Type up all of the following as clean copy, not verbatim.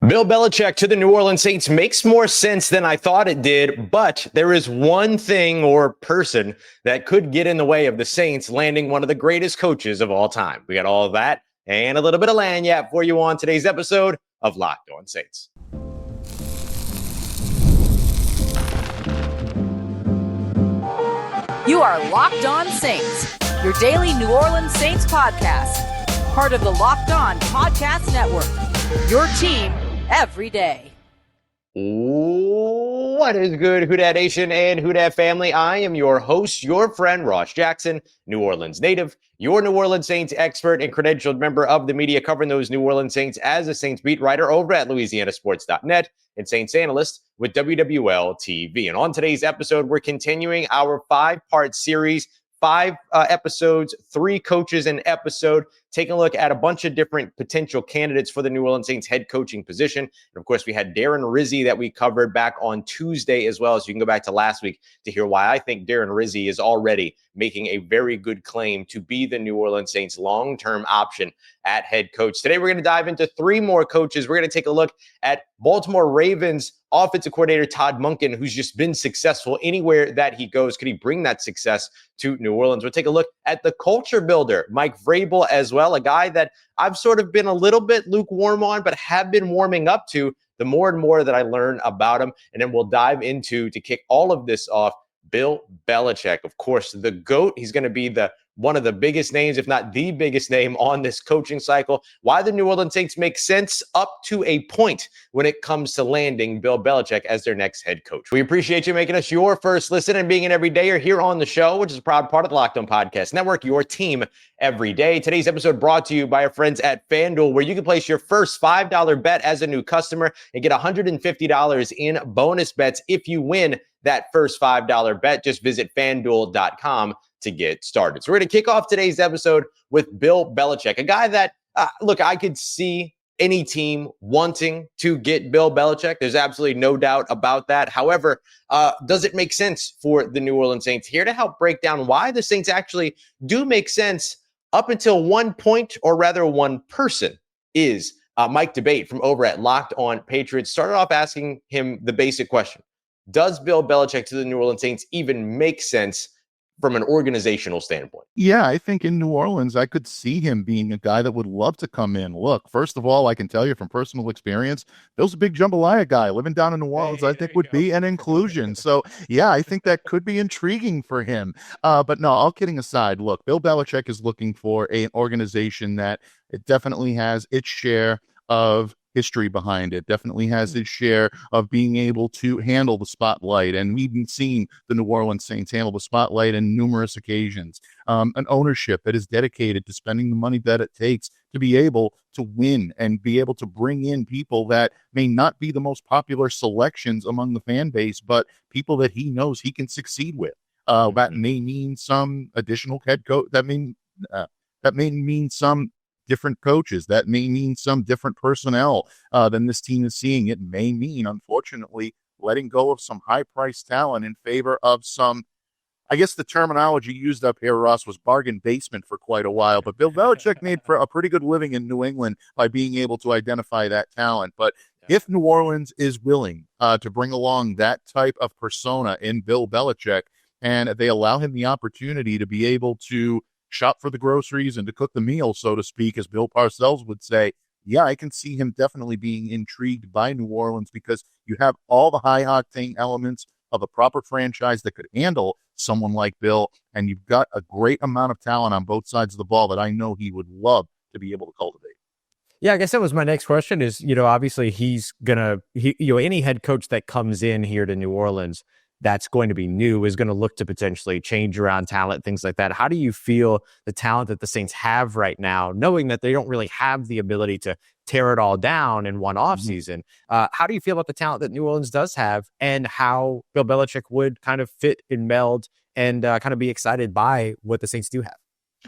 Bill Belichick to the New Orleans Saints makes more sense than I thought it did, but there is one thing or person that could get in the way of the Saints landing one of the greatest coaches of all time. We got all of that and a little bit of lagniappe for you on today's episode of Locked On Saints. You are Locked On Saints, your daily New Orleans Saints podcast, part of the Locked On Podcast Network, your team every day. What is good, Who Dat Nation and Who Dat family? I am your host, your friend, Ross Jackson, New Orleans native, your New Orleans Saints expert and credentialed member of the media covering those New Orleans Saints as a Saints beat writer over at LouisianaSports.net and Saints analyst with WWL TV. And on today's episode, we're continuing our 5-part series, 5 episodes, 3 coaches an episode, taking a look at a bunch of different potential candidates for the New Orleans Saints head coaching position. And of course, we had Darren Rizzi that we covered back on Tuesday as well. So you can go back to last week to hear why I think Darren Rizzi is already making a very good claim to be the New Orleans Saints long-term option at head coach. Today, we're going to dive into 3 more coaches. We're going to take a look at Baltimore Ravens offensive coordinator Todd Monken, who's just been successful anywhere that he goes. Could he bring that success to New Orleans? We'll take a look at the culture builder, Mike Vrabel, as well, a guy that I've sort of been a little bit lukewarm on, but have been warming up to the more and more that I learn about him. And then we'll dive into, to kick all of this off, Bill Belichick, of course, the GOAT. He's going to be one of the biggest names, if not the biggest name on this coaching cycle. Why the New Orleans Saints make sense up to a point when it comes to landing Bill Belichick as their next head coach. We appreciate you making us your first listen and being an everydayer here on the show, which is a proud part of the Locked On Podcast Network, your team every day. Today's episode brought to you by our friends at FanDuel, where you can place your first $5 bet as a new customer and get $150 in bonus bets if you win that first $5 bet. Just visit FanDuel.com to get started. So we're going to kick off today's episode with Bill Belichick, a guy that, look, I could see any team wanting to get Bill Belichick. There's absolutely no doubt about that. However, does it make sense for the New Orleans Saints? Here to help break down why the Saints actually do make sense up until one point, or rather one person, is Mike Debate from over at Locked On Patriots. Started off asking him the basic question: does Bill Belichick to the New Orleans Saints even make sense from an organizational standpoint? Yeah, I think in New Orleans, I could see him being a guy that would love to come in. Look, first of all, I can tell you from personal experience, Bill's a big jambalaya guy. Living down in New Orleans, I think would be an inclusion. So, yeah, I think that could be intriguing for him. But no, all kidding aside, look, Bill Belichick is looking for an organization that it definitely has its share of history behind it, definitely has its share of being able to handle the spotlight. And we've been seeing the New Orleans Saints handle the spotlight on numerous occasions. An ownership that is dedicated to spending the money that it takes to be able to win and be able to bring in people that may not be the most popular selections among the fan base, but people that he knows he can succeed with. That may mean some additional head coach. That may mean some different coaches. That may mean some different personnel than this team is seeing. It may mean, unfortunately, letting go of some high-priced talent in favor of some, I guess the terminology used up here, Ross, was bargain basement for quite a while. But Bill Belichick made a pretty good living in New England by being able to identify that talent. But if New Orleans is willing to bring along that type of persona in Bill Belichick, and they allow him the opportunity to be able to shop for the groceries and to cook the meal, so to speak, as Bill Parcells would say, yeah, I can see him definitely being intrigued by New Orleans, because you have all the high-octane elements of a proper franchise that could handle someone like Bill, and you've got a great amount of talent on both sides of the ball that I know he would love to be able to cultivate. Yeah, I guess that was my next question is, obviously he's any head coach that comes in here to New Orleans that's going to be new is going to look to potentially change around talent, things like that. How do you feel the talent that the Saints have right now, knowing that they don't really have the ability to tear it all down in one offseason? How do you feel about the talent that New Orleans does have, and how Bill Belichick would kind of fit and meld and kind of be excited by what the Saints do have?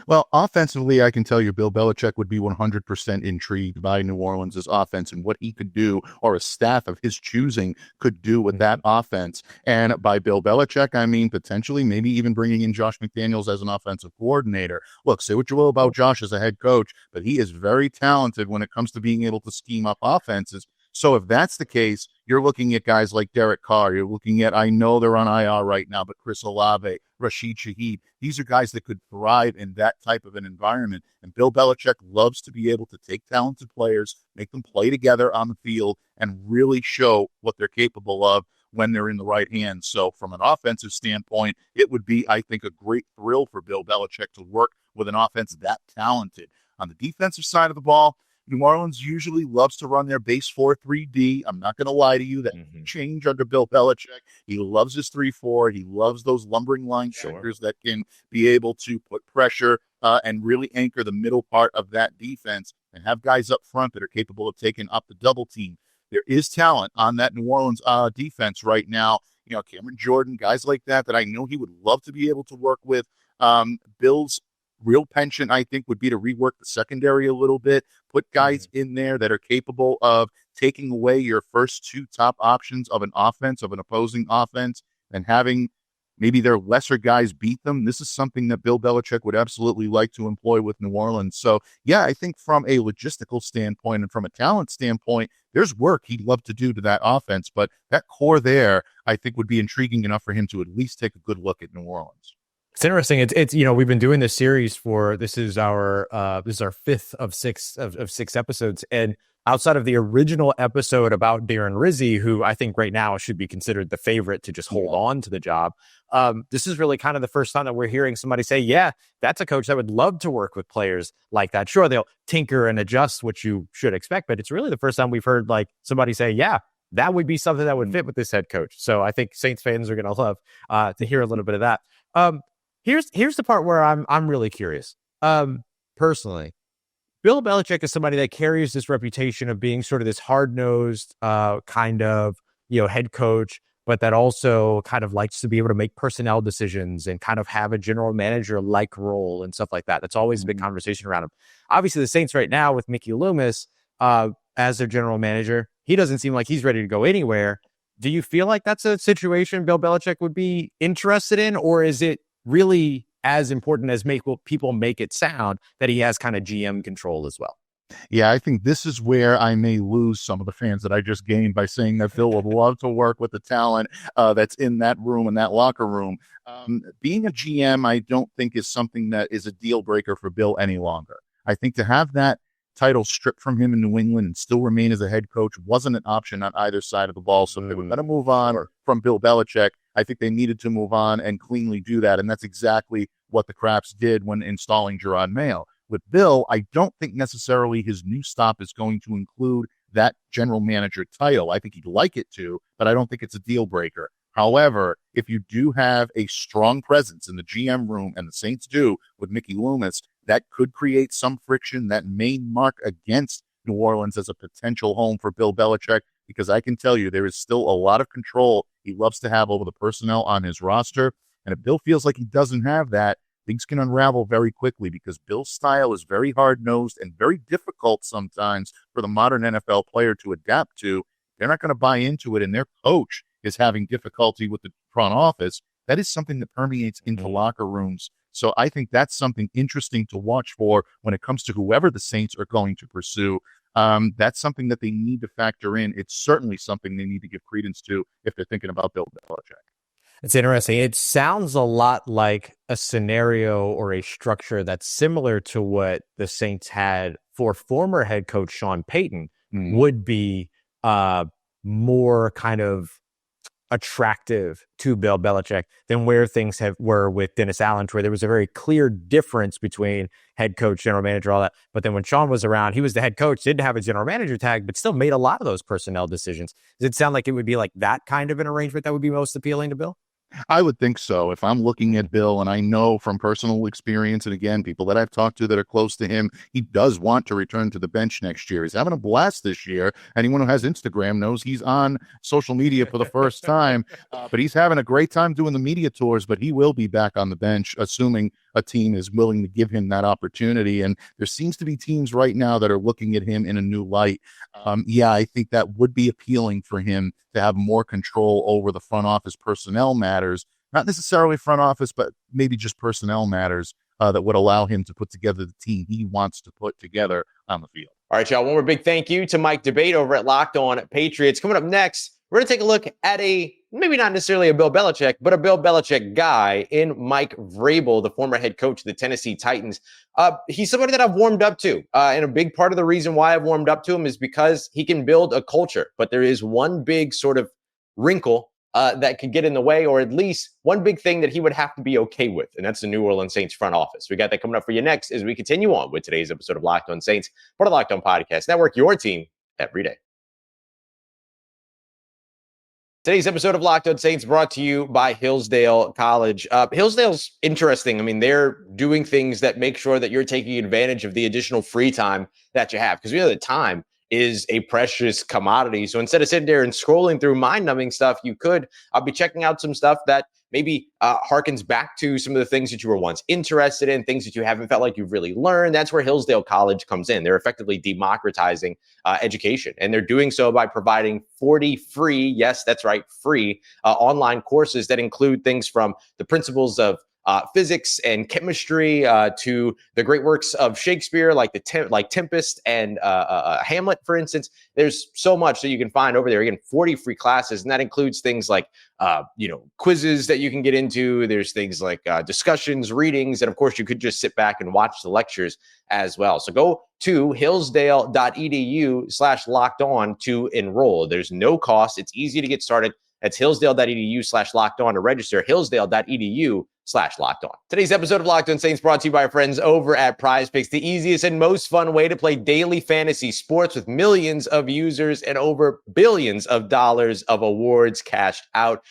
Well, offensively, I can tell you Bill Belichick would be 100% intrigued by New Orleans' offense and what he could do, or a staff of his choosing could do with that offense. And by Bill Belichick, I mean potentially maybe even bringing in Josh McDaniels as an offensive coordinator. Look, say what you will about Josh as a head coach, but he is very talented when it comes to being able to scheme up offenses. So if that's the case, you're looking at guys like Derek Carr. You're looking at, I know they're on IR right now, but Chris Olave, Rashid Shaheed. These are guys that could thrive in that type of an environment. And Bill Belichick loves to be able to take talented players, make them play together on the field, and really show what they're capable of when they're in the right hands. So from an offensive standpoint, it would be, I think, a great thrill for Bill Belichick to work with an offense that talented. On the defensive side of the ball, New Orleans usually loves to run their base 4-3-D. I'm not going to lie to you. That change under Bill Belichick. He loves his 3-4. He loves those lumbering linebackers that can be able to put pressure and really anchor the middle part of that defense and have guys up front that are capable of taking up the double team. There is talent on that New Orleans defense right now. You know, Cameron Jordan, guys like that I know he would love to be able to work with. Bill's real penchant, I think, would be to rework the secondary a little bit, put guys in there that are capable of taking away your first two top options of an offense, of an opposing offense, and having maybe their lesser guys beat them. This is something that Bill Belichick would absolutely like to employ with New Orleans. So, yeah, I think from a logistical standpoint and from a talent standpoint, there's work he'd love to do to that offense. But that core there, I think, would be intriguing enough for him to at least take a good look at New Orleans. It's interesting. It's we've been doing this series for this is our fifth of six episodes, and outside of the original episode about Darren Rizzi, who I think right now should be considered the favorite to just hold on to the job, this is really kind of the first time that we're hearing somebody say, yeah, that's a coach that would love to work with players like that. Sure, they'll tinker and adjust, which you should expect, but it's really the first time we've heard like somebody say, yeah, that would be something that would fit with this head coach. So I think Saints fans are going to love to hear a little bit of that. Here's the part where I'm really curious. Personally, Bill Belichick is somebody that carries this reputation of being sort of this hard-nosed kind of, head coach, but that also kind of likes to be able to make personnel decisions and kind of have a general manager-like role and stuff like that. That's always a big conversation around him. Obviously, the Saints right now with Mickey Loomis as their general manager, he doesn't seem like he's ready to go anywhere. Do you feel like that's a situation Bill Belichick would be interested in, or is it really as important as people make it sound that he has kind of GM control as well? Yeah, I think this is where I may lose some of the fans that I just gained by saying that Phil would love to work with the talent that's in that room, in that locker room. Being a GM, I don't think is something that is a deal breaker for Bill any longer. I think to have that title stripped from him in New England and still remain as a head coach wasn't an option on either side of the ball. So if they were going to move on from Bill Belichick, I think they needed to move on and cleanly do that. And that's exactly what the Craps did when installing Gerard Mayo. With Bill, I don't think necessarily his new stop is going to include that general manager title. I think he'd like it to, but I don't think it's a deal breaker. However, if you do have a strong presence in the GM room, and the Saints do with Mickey Loomis, that could create some friction that may mark against New Orleans as a potential home for Bill Belichick, because I can tell you there is still a lot of control he loves to have over the personnel on his roster. And if Bill feels like he doesn't have that, things can unravel very quickly, because Bill's style is very hard-nosed and very difficult sometimes for the modern NFL player to adapt to. They're not going to buy into it, and their coach is having difficulty with the front office. That is something that permeates into locker rooms. So I think that's something interesting to watch for when it comes to whoever the Saints are going to pursue. That's something that they need to factor in. It's certainly something they need to give credence to if they're thinking about Bill Belichick. It's interesting. It sounds a lot like a scenario or a structure that's similar to what the Saints had for former head coach Sean Payton would be more kind of attractive to Bill Belichick than where things were with Dennis Allen, where there was a very clear difference between head coach, general manager, all that. But then when Sean was around, he was the head coach, didn't have a general manager tag, but still made a lot of those personnel decisions. Does it sound like it would be like that kind of an arrangement that would be most appealing to Bill? I would think so. If I'm looking at Bill, and I know from personal experience, and again, people that I've talked to that are close to him, he does want to return to the bench next year. He's having a blast this year. Anyone who has Instagram knows he's on social media for the first time, but he's having a great time doing the media tours, but he will be back on the bench, assuming a team is willing to give him that opportunity. And there seems to be teams right now that are looking at him in a new light. I think that would be appealing for him to have more control over the front office personnel matters, not necessarily front office, but maybe just personnel matters that would allow him to put together the team he wants to put together on the field. All right, y'all. One more big thank you to Mike Debate over at Locked On Patriots. Coming up next, we're going to take a look at maybe not necessarily a Bill Belichick, but a Bill Belichick guy in Mike Vrabel, the former head coach of the Tennessee Titans. He's somebody that I've warmed up to. And a big part of the reason why I've warmed up to him is because he can build a culture. But there is one big sort of wrinkle that could get in the way, or at least one big thing that he would have to be okay with, and that's the New Orleans Saints front office. We got that coming up for you next as we continue on with today's episode of Locked On Saints, part of Locked On Podcast Network, your team every day. Today's episode of Locked On Saints brought to you by Hillsdale College. Hillsdale's interesting. I mean, they're doing things that make sure that you're taking advantage of the additional free time that you have, because we know that time is a precious commodity. So instead of sitting there and scrolling through mind-numbing stuff, you could be checking out some stuff that maybe harkens back to some of the things that you were once interested in, things that you haven't felt like you've really learned. That's where Hillsdale College comes in. They're effectively democratizing education, and they're doing so by providing 40 free, yes, that's right, free online courses that include things from the principles of physics and chemistry to the great works of Shakespeare, like Tempest and Hamlet, for instance. There's so much that you can find over there. Again, 40 free classes, and that includes things like quizzes that you can get into. There's things like discussions, readings, and of course, you could just sit back and watch the lectures as well. So go to hillsdale.edu/locked-on to enroll. There's no cost. It's easy to get started. That's hillsdale.edu/locked-on to register, hillsdale.edu/locked-on. Today's episode of Locked On Saints brought to you by our friends over at Prize Picks, the easiest and most fun way to play daily fantasy sports with millions of users and over billions of dollars of awards cashed out.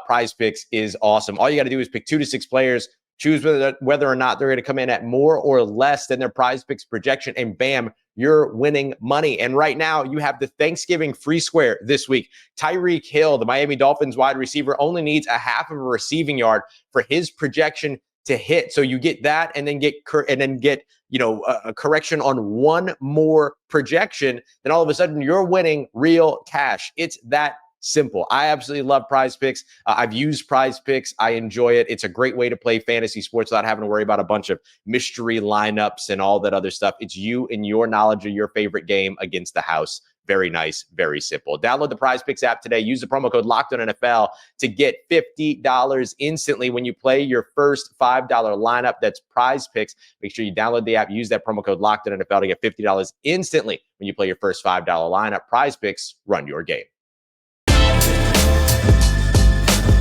Prize Picks is awesome. All you got to do is pick 2 to 6 players, choose whether or not they're going to come in at more or less than their Prize Picks projection, and bam, you're winning money. And right now, you have the Thanksgiving free square this week. Tyreek Hill, the Miami Dolphins wide receiver, only needs a half of a receiving yard for his projection to hit. So you get that, and then get a correction on one more projection. Then all of a sudden, you're winning real cash. It's that simple. I absolutely love Prize Picks. I've used Prize Picks. I enjoy it. It's a great way to play fantasy sports without having to worry about a bunch of mystery lineups and all that other stuff. It's you and your knowledge of your favorite game against the house. Very nice, very simple. Download the Prize Picks app today. Use the promo code LOCKEDONNFL to get $50 instantly when you play your first $5 lineup. That's Prize Picks. Make sure you download the app. Use that promo code LOCKEDONNFL to get $50 instantly when you play your first $5 lineup. Prize Picks, run your game.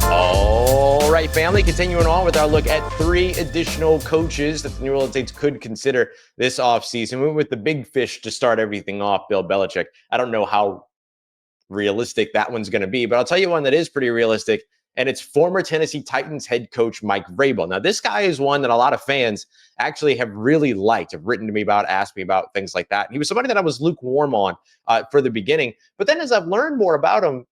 All right, family, continuing on with our look at 3 additional coaches that the New Orleans Saints could consider this offseason. We went with the big fish to start everything off, Bill Belichick. I don't know how realistic that one's going to be, but I'll tell you one that is pretty realistic, and it's former Tennessee Titans head coach Mike Vrabel. Now, this guy is one that a lot of fans actually have really liked, have written to me about, asked me about, things like that. He was somebody that I was lukewarm on for the beginning, but then as I've learned more about him,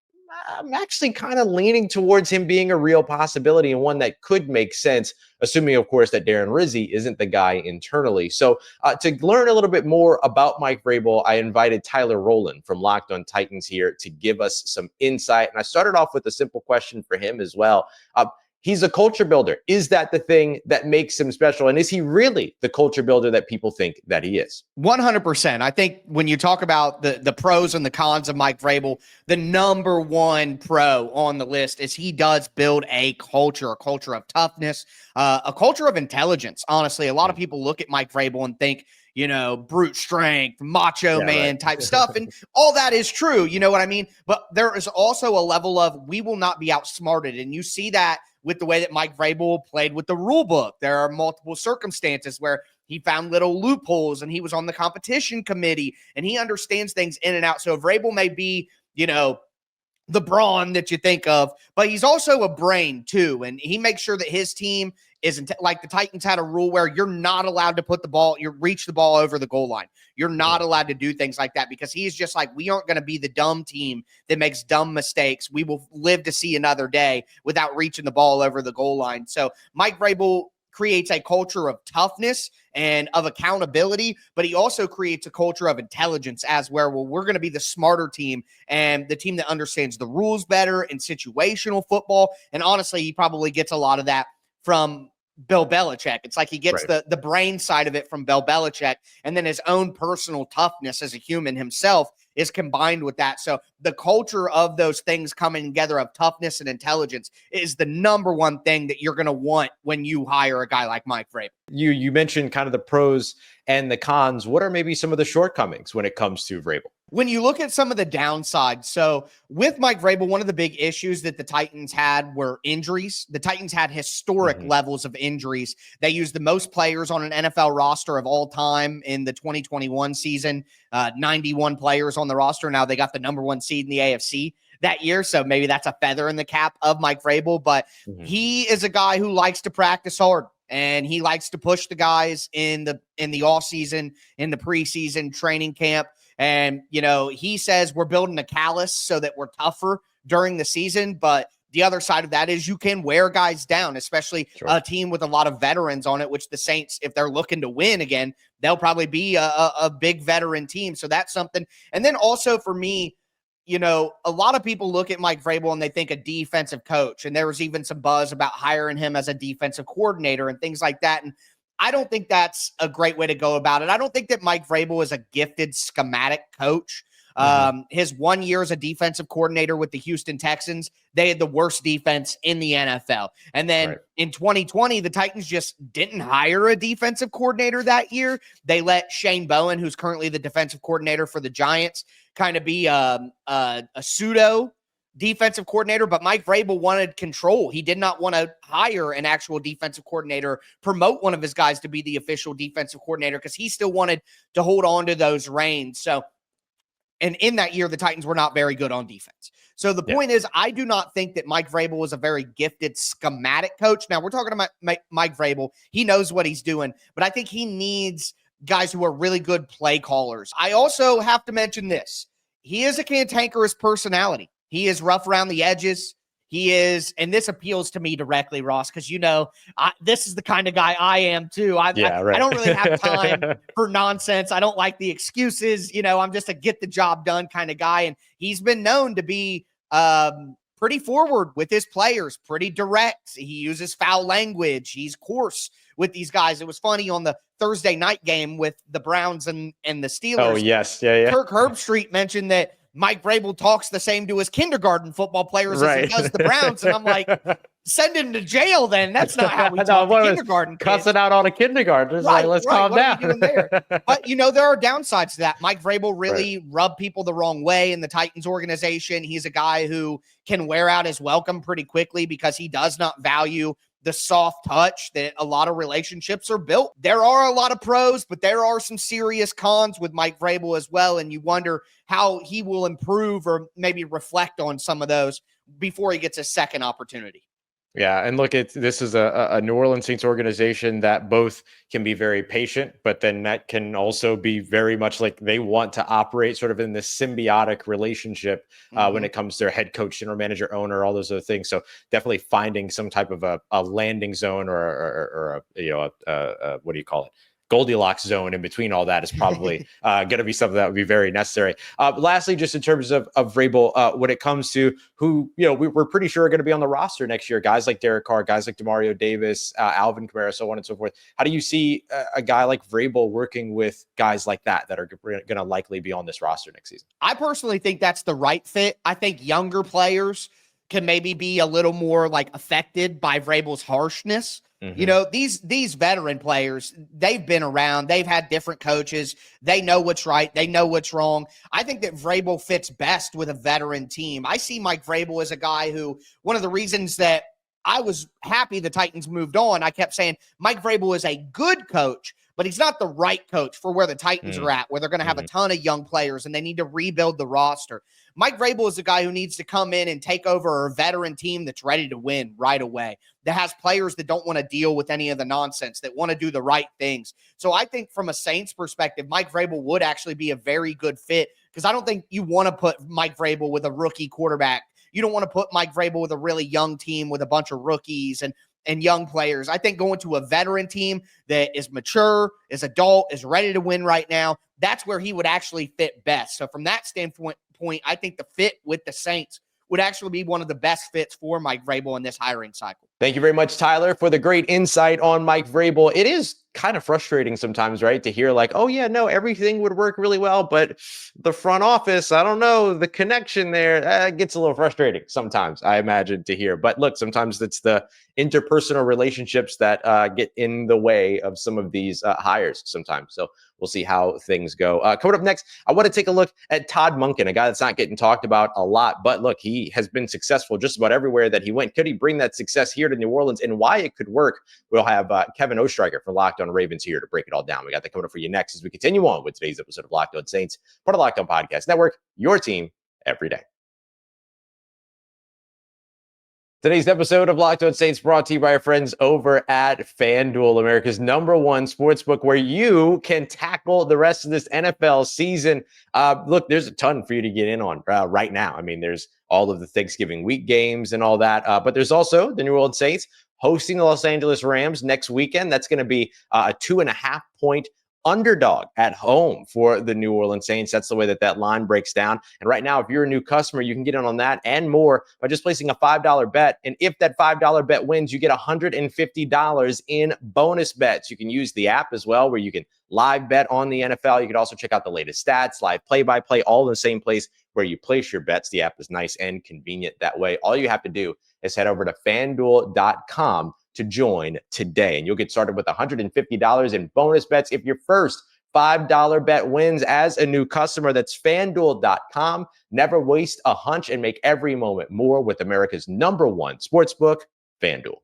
I'm actually kind of leaning towards him being a real possibility and one that could make sense, assuming, of course, that Darren Rizzi isn't the guy internally. So to learn a little bit more about Mike Vrabel, I invited Tyler Rowland from Locked On Titans here to give us some insight. And I started off with a simple question for him as well. He's a culture builder. Is that the thing that makes him special? And is he really the culture builder that people think that he is? 100%. I think when you talk about the pros and the cons of Mike Vrabel, the number one pro on the list is he does build a culture of toughness, a culture of intelligence. Honestly, a lot of people look at Mike Vrabel and think, brute strength, macho man type stuff. And all that is true. You know what I mean? But there is also a level of we will not be outsmarted. And you see that with the way that Mike Vrabel played with the rule book. There are multiple circumstances where he found little loopholes and he was on the competition committee and he understands things in and out. So Vrabel may be, the brawn that you think of, but he's also a brain too. And he makes sure that his team isn't like the Titans had a rule where you're not allowed to reach the ball over the goal line. You're not allowed to do things like that because he's just like, we aren't going to be the dumb team that makes dumb mistakes. We will live to see another day without reaching the ball over the goal line. So Mike Vrabel creates a culture of toughness and of accountability, but he also creates a culture of intelligence as where, we're going to be the smarter team and the team that understands the rules better in situational football. And honestly, he probably gets a lot of that from Bill Belichick. It's like he gets Right. the brain side of it from Bill Belichick, and then his own personal toughness as a human himself is combined with that. So the culture of those things coming together of toughness and intelligence is the number one thing that you're going to want when you hire a guy like Mike Vrabel. You mentioned kind of the pros and the cons. What are maybe some of the shortcomings when it comes to Vrabel? When you look at some of the downsides, so with Mike Vrabel, one of the big issues that the Titans had were injuries. The Titans had historic levels of injuries. They used the most players on an NFL roster of all time in the 2021 season, 91 players on the roster. Now they got the number one seed in the AFC that year, so maybe that's a feather in the cap of Mike Vrabel, but he is a guy who likes to practice hard. And he likes to push the guys in the offseason, in the preseason training camp. And, you know, he says we're building a callus so that we're tougher during the season. But the other side of that is you can wear guys down, especially a team with a lot of veterans on it, which the Saints, if they're looking to win again, they'll probably be a big veteran team. So that's something. And then also for me, you know, a lot of people look at Mike Vrabel and they think a defensive coach. And there was even some buzz about hiring him as a defensive coordinator and things like that. And I don't think that's a great way to go about it. I don't think that Mike Vrabel is a gifted schematic coach. His 1 year as a defensive coordinator with the Houston Texans, they had the worst defense in the NFL. And then in 2020, the Titans just didn't hire a defensive coordinator that year. They let Shane Bowen, who's currently the defensive coordinator for the Giants, kind of be a pseudo defensive coordinator, but Mike Vrabel wanted control. He did not want to hire an actual defensive coordinator, promote one of his guys to be the official defensive coordinator because he still wanted to hold on to those reins. So, and in that year, the Titans were not very good on defense. So the point is, I do not think that Mike Vrabel was a very gifted schematic coach. Now, we're talking about Mike Vrabel. He knows what he's doing, but I think he needs guys who are really good play callers. I also have to mention this. He is a cantankerous personality. He is rough around the edges. He is, and this appeals to me directly, Ross, because, you know, this is the kind of guy I am too. I don't really have time for nonsense. I don't like the excuses. You know, I'm just a get the job done kind of guy. And he's been known to be pretty forward with his players, pretty direct. He uses foul language. He's coarse with these guys. It was funny on the Thursday night game with the Browns and the Steelers. Oh, yes. Yeah. Kirk Herbstreit mentioned that Mike Vrabel talks the same to his kindergarten football players as he does the Browns. And I'm like, send him to jail then. That's not how we talk to kindergarten kids. Cussing out all the kindergartners. Like, let's calm down. What are you doing there? But, you know, there are downsides to that. Mike Vrabel really rubbed people the wrong way in the Titans organization. He's a guy who can wear out his welcome pretty quickly because he does not value the soft touch that a lot of relationships are built. There are a lot of pros, but there are some serious cons with Mike Vrabel as well. And you wonder how he will improve or maybe reflect on some of those before he gets a second opportunity. Yeah, and look, this is a New Orleans Saints organization that both can be very patient, but then that can also be very much like they want to operate sort of in this symbiotic relationship when it comes to their head coach, general manager, owner, all those other things. So definitely finding some type of a landing zone or what do you call it? Goldilocks zone in between all that is probably going to be something that would be very necessary. Lastly, just in terms of Vrabel, when it comes to who, you know, we're pretty sure are going to be on the roster next year, guys like Derek Carr, guys like Demario Davis, Alvin Kamara, so on and so forth. How do you see a guy like Vrabel working with guys like that are going to likely be on this roster next season? I personally think that's the right fit. I think younger players can maybe be a little more like affected by Vrabel's harshness. You know, these veteran players, they've been around. They've had different coaches. They know what's right. They know what's wrong. I think that Vrabel fits best with a veteran team. I see Mike Vrabel as a guy who, one of the reasons that I was happy the Titans moved on, I kept saying Mike Vrabel is a good coach, but he's not the right coach for where the Titans are at, where they're going to have a ton of young players and they need to rebuild the roster. Mike Vrabel is a guy who needs to come in and take over a veteran team that's ready to win right away, that has players that don't want to deal with any of the nonsense, that want to do the right things. So I think from a Saints perspective, Mike Vrabel would actually be a very good fit because I don't think you want to put Mike Vrabel with a rookie quarterback. You don't want to put Mike Vrabel with a really young team with a bunch of rookies and young players. I think going to a veteran team that is mature, is adult, is ready to win right now, that's where he would actually fit best. So from that standpoint, I think the fit with the Saints would actually be one of the best fits for Mike Vrabel in this hiring cycle. Thank you very much, Tyler, for the great insight on Mike Vrabel. It is kind of frustrating sometimes, right, to hear like, oh, yeah, no, everything would work really well, but the front office, I don't know, the connection there gets a little frustrating sometimes, I imagine, to hear. But look, sometimes it's the interpersonal relationships that get in the way of some of these hires sometimes. So we'll see how things go. Coming up next, I want to take a look at Todd Monken, a guy that's not getting talked about a lot. But look, he has been successful just about everywhere that he went. Could he bring that success here to New Orleans, and why it could work? We'll have Kevin Oestreicher from Locked On Ravens here to break it all down. We got that coming up for you next as we continue on with today's episode of Locked On Saints, part of Locked On Podcast Network, your team every day. Today's episode of Locked On Saints brought to you by our friends over at FanDuel, America's #1 sportsbook, where you can tackle the rest of this NFL season. Look, there's a ton for you to get in on right now. I mean, there's all of the Thanksgiving week games and all that, but there's also the New Orleans Saints hosting the Los Angeles Rams next weekend. That's going to be a 2.5-point underdog at home for the New Orleans Saints. That's the way that line breaks down. And right now, if you're a new customer, you can get in on that and more by just placing a $5 bet. And if that $5 bet wins, you get $150 in bonus bets. You can use the app as well, where you can live bet on the NFL. You can also check out the latest stats, live play-by-play, all in the same place where you place your bets. The app is nice and convenient that way. All you have to do is head over to FanDuel.com to join today, and you'll get started with $150 in bonus bets if your first $5 bet wins as a new customer. That's FanDuel.com. Never waste a hunch and make every moment more with America's #1 sportsbook, FanDuel.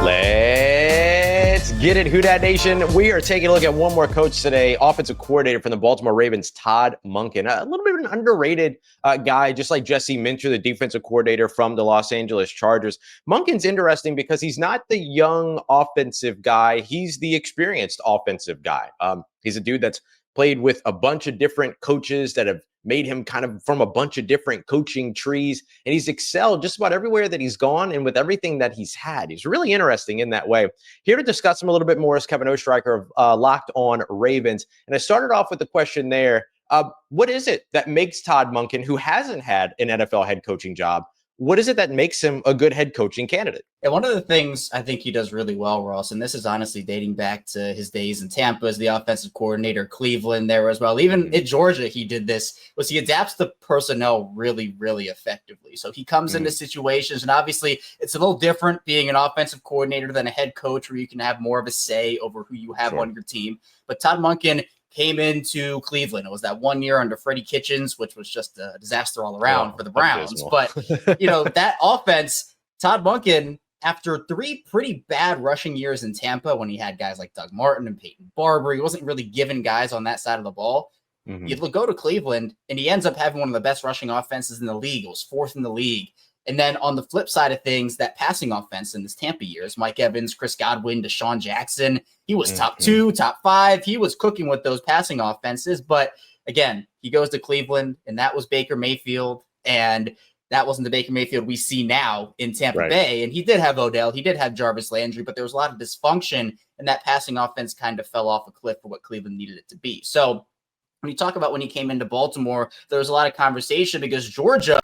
Let's get it, Who Dat Nation. We are taking a look at one more coach today, offensive coordinator from the Baltimore Ravens, Todd Monken. A little bit of an underrated guy, just like Jesse Minter, the defensive coordinator from the Los Angeles Chargers. Monken's interesting because he's not the young offensive guy. He's the experienced offensive guy. He's a dude that's played with a bunch of different coaches that have made him kind of from a bunch of different coaching trees, and he's excelled just about everywhere that he's gone and with everything that he's had. He's really interesting in that way. Here to discuss him a little bit more is Kevin Oestreicher of Locked On Ravens. And I started off with the question there. What is it that makes Todd Monken, who hasn't had an NFL head coaching job, what is it that makes him a good head coaching candidate? And one of the things I think he does really well, Ross, and this is honestly dating back to his days in Tampa as the offensive coordinator, Cleveland there as well. Even in Georgia, he did this, was he adapts the personnel really, really effectively. So he comes into situations, and obviously it's a little different being an offensive coordinator than a head coach, where you can have more of a say over who you have on your team. But Todd Monken came into Cleveland. It was that 1 year under Freddie Kitchens, which was just a disaster all around for the Browns. But, that offense, Todd Monken, after 3 pretty bad rushing years in Tampa, when he had guys like Doug Martin and Peyton Barber, he wasn't really giving guys on that side of the ball. You go to Cleveland, and he ends up having one of the best rushing offenses in the league. It was 4th in the league. And then on the flip side of things, that passing offense in this Tampa years, Mike Evans, Chris Godwin, Deshaun Jackson, he was top 2, top 5. He was cooking with those passing offenses. But again, he goes to Cleveland, and that was Baker Mayfield. And that wasn't the Baker Mayfield we see now in Tampa Bay. And he did have Odell. He did have Jarvis Landry, but there was a lot of dysfunction, and that passing offense kind of fell off a cliff for what Cleveland needed it to be. So when you talk about when he came into Baltimore, there was a lot of conversation because Georgia,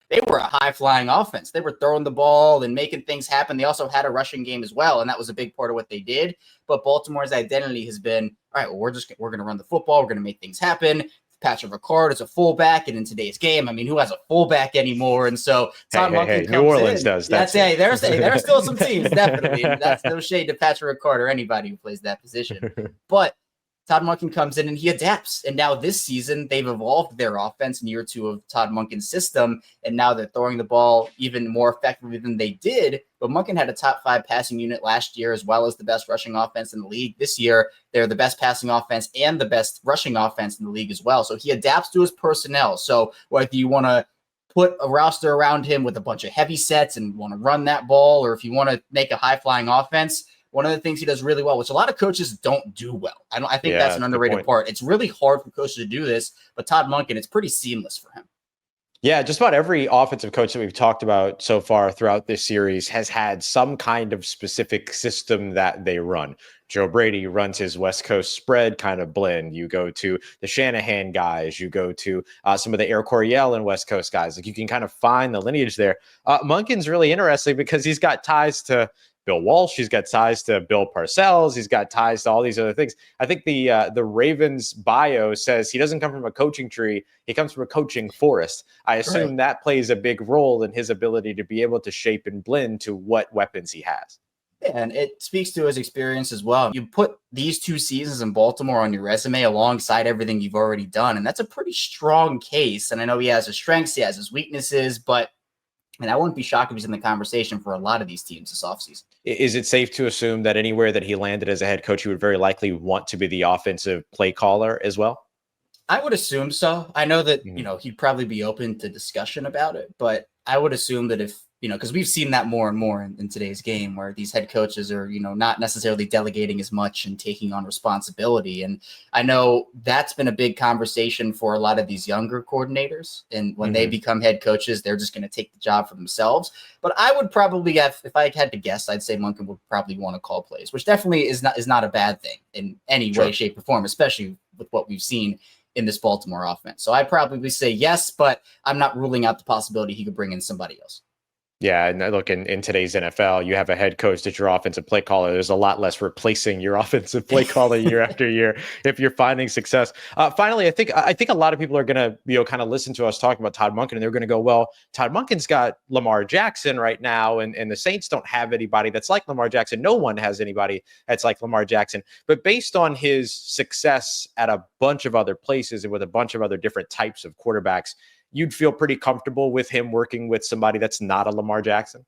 they were a high-flying offense. They were throwing the ball and making things happen. They also had a rushing game as well, and that was a big part of what they did. But Baltimore's identity has been, all right, well, we're going to run the football. We're going to make things happen. Patrick Ricard is a fullback, and in today's game, I mean, who has a fullback anymore? And so Todd Monken comes New Orleans in. does. There's still some teams, definitely. And that's no shade to Patrick Ricard or anybody who plays that position. But Todd Monken comes in and he adapts. And now this season, they've evolved their offense in year 2 of Todd Monken's system. And now they're throwing the ball even more effectively than they did. But Monken had a top 5 passing unit last year, as well as the best rushing offense in the league. This year, they're the best passing offense and the best rushing offense in the league as well. So he adapts to his personnel. So whether you want to put a roster around him with a bunch of heavy sets and want to run that ball, or if you want to make a high-flying offense, one of the things he does really well, which a lot of coaches don't do well. I think that's an underrated part. It's really hard for coaches to do this, but Todd Monken, it's pretty seamless for him. Yeah, just about every offensive coach that we've talked about so far throughout this series has had some kind of specific system that they run. Joe Brady runs his West Coast spread kind of blend. You go to the Shanahan guys. You go to some of the Air Coryell and West Coast guys. Like you can kind of find the lineage there. Monken's really interesting because he's got ties to Bill Walsh. He's got ties to Bill Parcells. He's got ties to all these other things. I think the Ravens bio says he doesn't come from a coaching tree. He comes from a coaching forest. I assume that plays a big role in his ability to be able to shape and blend to what weapons he has. And it speaks to his experience as well. You put these 2 seasons in Baltimore on your resume alongside everything you've already done, and that's a pretty strong case. And I know he has his strengths, he has his weaknesses, but and I wouldn't be shocked if he's in the conversation for a lot of these teams this offseason. Is it safe to assume that anywhere that he landed as a head coach, he would very likely want to be the offensive play caller as well? I would assume so. I know that, he'd probably be open to discussion about it, but I would assume that if, because we've seen that more and more in today's game where these head coaches are, not necessarily delegating as much and taking on responsibility. And I know that's been a big conversation for a lot of these younger coordinators. And when they become head coaches, they're just going to take the job for themselves. But I would probably have, if I had to guess, I'd say Monken would probably want to call plays, which definitely is not a bad thing in any way, shape, or form, especially with what we've seen in this Baltimore offense. So I'd probably say yes, but I'm not ruling out the possibility he could bring in somebody else. Yeah, and look, in today's NFL, you have a head coach that's your offensive play caller. There's a lot less replacing your offensive play caller year after year if you're finding success. Finally, I think a lot of people are going to kind of listen to us talking about Todd Monken, and they're going to go, well, Todd Monken's got Lamar Jackson right now, and the Saints don't have anybody that's like Lamar Jackson. No one has anybody that's like Lamar Jackson. But based on his success at a bunch of other places and with a bunch of other different types of quarterbacks, you'd feel pretty comfortable with him working with somebody that's not a Lamar Jackson?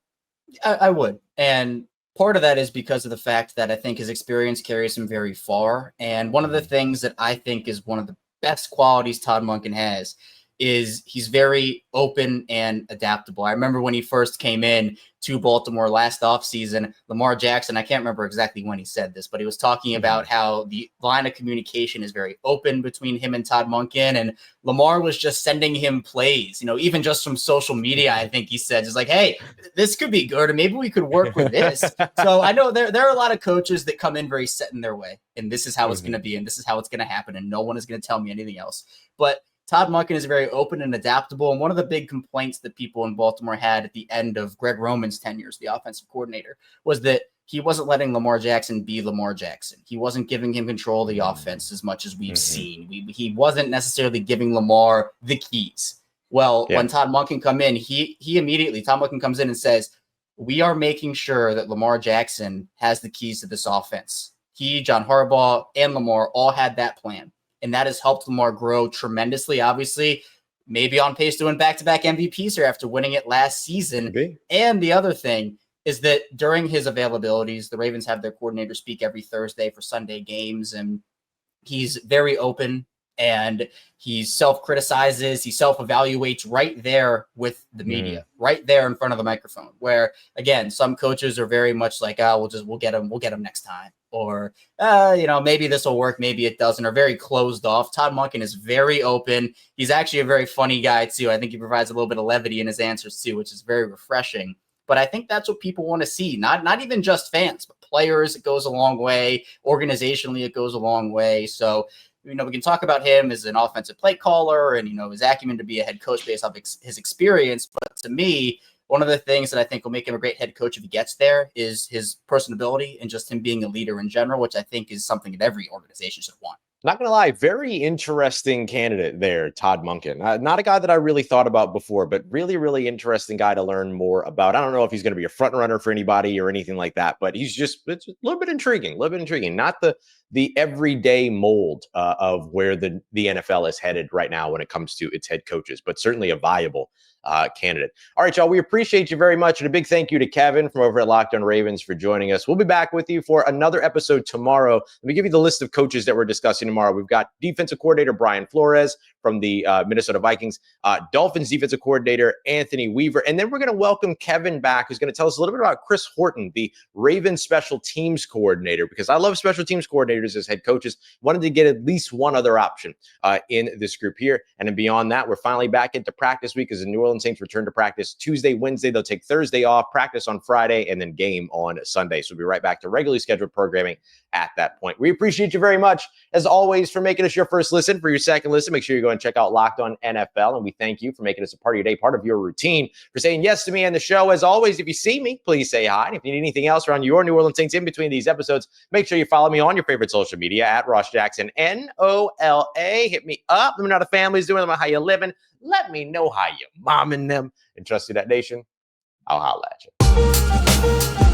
I would. And part of that is because of the fact that I think his experience carries him very far. And one of the things that I think is one of the best qualities Todd Monken has is he's very open and adaptable. I remember when he first came in to Baltimore last offseason, Lamar Jackson, I can't remember exactly when he said this, but he was talking about how the line of communication is very open between him and Todd Monken, and Lamar was just sending him plays, even just from social media. I think he said, just like, hey, this could be good, or maybe we could work with this. So I know there are a lot of coaches that come in very set in their way, and this is how it's going to be, and this is how it's going to happen, and no one is going to tell me anything else. But Todd Monken is very open and adaptable. And one of the big complaints that people in Baltimore had at the end of Greg Roman's tenure as the offensive coordinator was that he wasn't letting Lamar Jackson be Lamar Jackson. He wasn't giving him control of the offense as much as we've seen. He wasn't necessarily giving Lamar the keys. Well, when Todd Monken come in, Todd Monken comes in and says, we are making sure that Lamar Jackson has the keys to this offense. He, John Harbaugh, and Lamar all had that plan. And that has helped Lamar grow tremendously. Obviously, maybe on pace to win back-to-back MVPs here after winning it last season. Maybe. And the other thing is that during his availabilities, the Ravens have their coordinator speak every Thursday for Sunday games, and he's very open and he self-criticizes, he self-evaluates right there with the media, right there in front of the microphone, where, again, some coaches are very much like, we'll get him next time. Or, maybe this will work, maybe it doesn't, or very closed off. Todd Monken is very open. He's actually a very funny guy, too. I think he provides a little bit of levity in his answers, too, which is very refreshing. But I think that's what people want to see, not even just fans, but players. It goes a long way. Organizationally, it goes a long way. So, we can talk about him as an offensive play caller and, his acumen to be a head coach based off his experience. But to me, one of the things that I think will make him a great head coach if he gets there is his personability and just him being a leader in general, which I think is something that every organization should want. Not going to lie, very interesting candidate there, Todd Monken. Not a guy that I really thought about before, but really, really interesting guy to learn more about. I don't know if he's going to be a front runner for anybody or anything like that, but it's a little bit intriguing, Not the everyday mold of where the NFL is headed right now when it comes to its head coaches, but certainly a viable candidate. All right, y'all, we appreciate you very much. And a big thank you to Kevin from over at Locked On Ravens for joining us. We'll be back with you for another episode tomorrow. Let me give you the list of coaches that we're discussing tomorrow. tomorrow. We've got defensive coordinator Brian Flores from the Minnesota Vikings, Dolphins defensive coordinator Anthony Weaver, and then we're going to welcome Kevin back, who's going to tell us a little bit about Chris Horton, the Ravens special teams coordinator, because I love special teams coordinators as head coaches. Wanted to get at least one other option in this group here. And then beyond that, we're finally back into practice week as the New Orleans Saints return to practice Tuesday, Wednesday. They'll take Thursday off, practice on Friday, and then game on Sunday. So we'll be right back to regularly scheduled programming at that point. We appreciate you very much, as always, for making us your first listen. For your second listen, make sure you go and check out Locked On NFL. And we thank you for making us a part of your day, part of your routine, for saying yes to me and the show. As always, if you see me, please say hi. And if you need anything else around your New Orleans Saints in between these episodes, make sure you follow me on your favorite social media at Ross Jackson, NOLA. Hit me up. Let me know how the family's doing. Let me know how you living. Let me know how you momming them. And trust you, that nation, I'll holla at you.